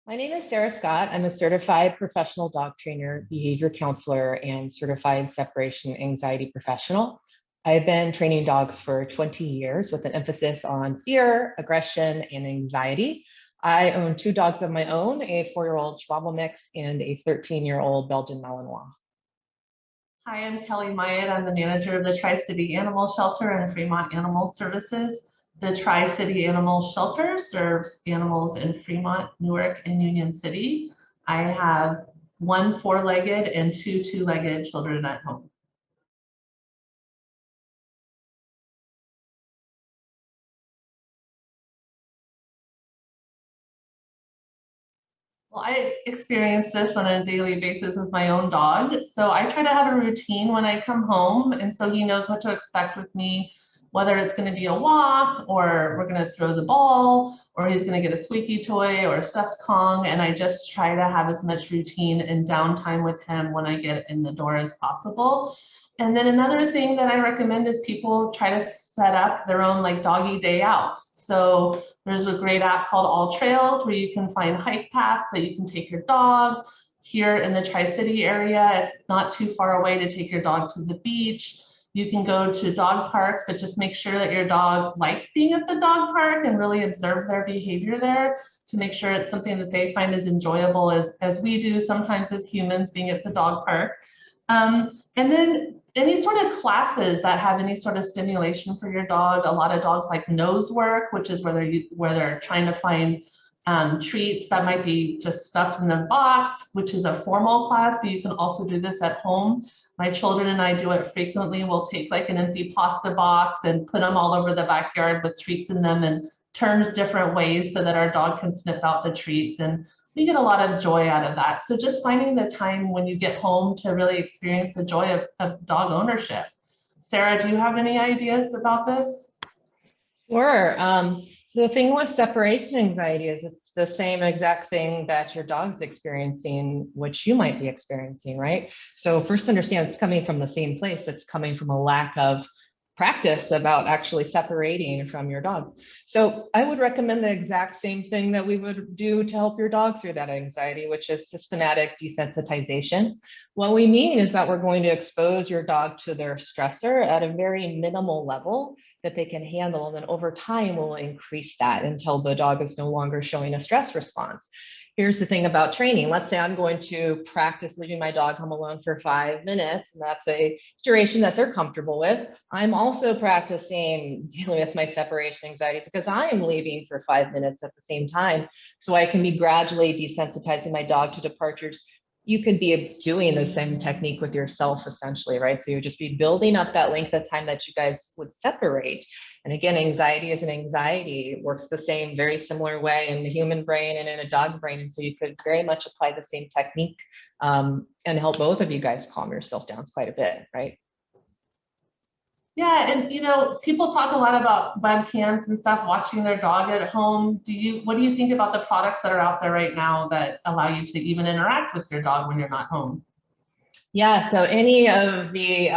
My name is Sarah Scott. I'm a certified professional dog trainer, behavior counselor, and certified separation anxiety professional. I've been training dogs for 20 years with an emphasis on fear, aggression, and anxiety. I own two dogs of my own, a 4-year-old Chihuahua mix and a 13-year-old Belgian Malinois. Hi, I'm Kelly Myatt. I'm the manager of the Tri-City Animal Shelter and Fremont Animal Services. The Tri-City Animal Shelter serves animals in Fremont, Newark, and Union City. I have one 4-legged and two 2-legged children at home. Well, I experience this on a daily basis with my own dog. So I try to have a routine when I come home. And so he knows what to expect with me, whether it's going to be a walk or we're going to throw the ball or he's going to get a squeaky toy or a stuffed Kong. And I just try to have as much routine and downtime with him when I get in the door as possible. And then another thing that I recommend is people try to set up their own like doggy day outs. So there's a great app called All Trails where you can find hike paths that you can take your dog. Here in the Tri-City area, it's not too far away to take your dog to the beach. You can go to dog parks, but just make sure that your dog likes being at the dog park and really observe their behavior there to make sure it's something that they find as enjoyable as we do sometimes as humans being at the dog park. And then any sort of classes that have any sort of stimulation for your dog. A lot of dogs like nose work, which is where they're trying to find treats that might be just stuffed in a box, which is a formal class, but you can also do this at home. My children and I do it frequently. We'll take like an empty pasta box and put them all over the backyard with treats in them and turn different ways so that our dog can sniff out the treats. And we get a lot of joy out of that. So just finding the time when you get home to really experience the joy of dog ownership. Sarah, do you have any ideas about this? Sure. So the thing with separation anxiety is it's the same exact thing that your dog's experiencing, which you might be experiencing, right? So first understand it's coming from the same place. It's coming from a lack of practice about actually separating from your dog. So I would recommend the exact same thing that we would do to help your dog through that anxiety, which is systematic desensitization. What we mean is that we're going to expose your dog to their stressor at a very minimal level that they can handle. And then over time, we'll increase that until the dog is no longer showing a stress response. Here's the thing about training. Let's say I'm going to practice leaving my dog home alone for 5 minutes, and that's a duration that they're comfortable with. I'm also practicing dealing with my separation anxiety because I am leaving for 5 minutes at the same time. So I can be gradually desensitizing my dog to departures. You could be doing the same technique with yourself essentially, right? So you just be building up that length of time that you guys would separate. And again, anxiety is an anxiety. It works the same, very similar way in the human brain and in a dog brain. And so you could very much apply the same technique and help both of you guys calm yourself down quite a bit, right? Yeah, and you know, people talk a lot about webcams and stuff, watching their dog at home. What do you think about the products that are out there right now that allow you to even interact with your dog when you're not home? Yeah, so any of the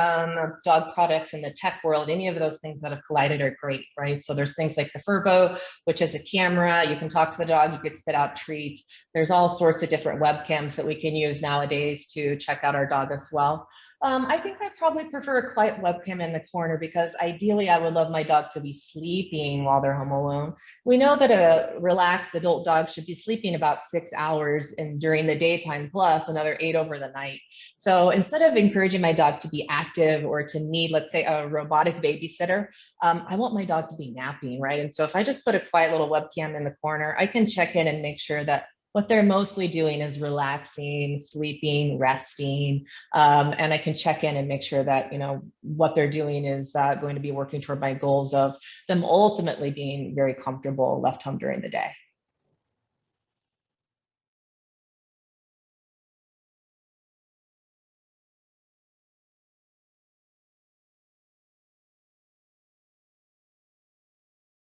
dog products in the tech world, any of those things that have collided are great, right? So there's things like the Furbo, which is a camera. You can talk to the dog, you could spit out treats. There's all sorts of different webcams that we can use nowadays to check out our dog as well. I think I probably prefer a quiet webcam in the corner because ideally I would love my dog to be sleeping while they're home alone. We know that a relaxed adult dog should be sleeping about 6 hours during the daytime plus another 8 over the night. So instead of encouraging my dog to be active or to need, let's say, a robotic babysitter, I want my dog to be napping, right? And so if I just put a quiet little webcam in the corner, I can check in and make sure that what they're mostly doing is relaxing, sleeping, resting, and I can check in and make sure that, you know, what they're doing is going to be working toward my goals of them ultimately being very comfortable left home during the day.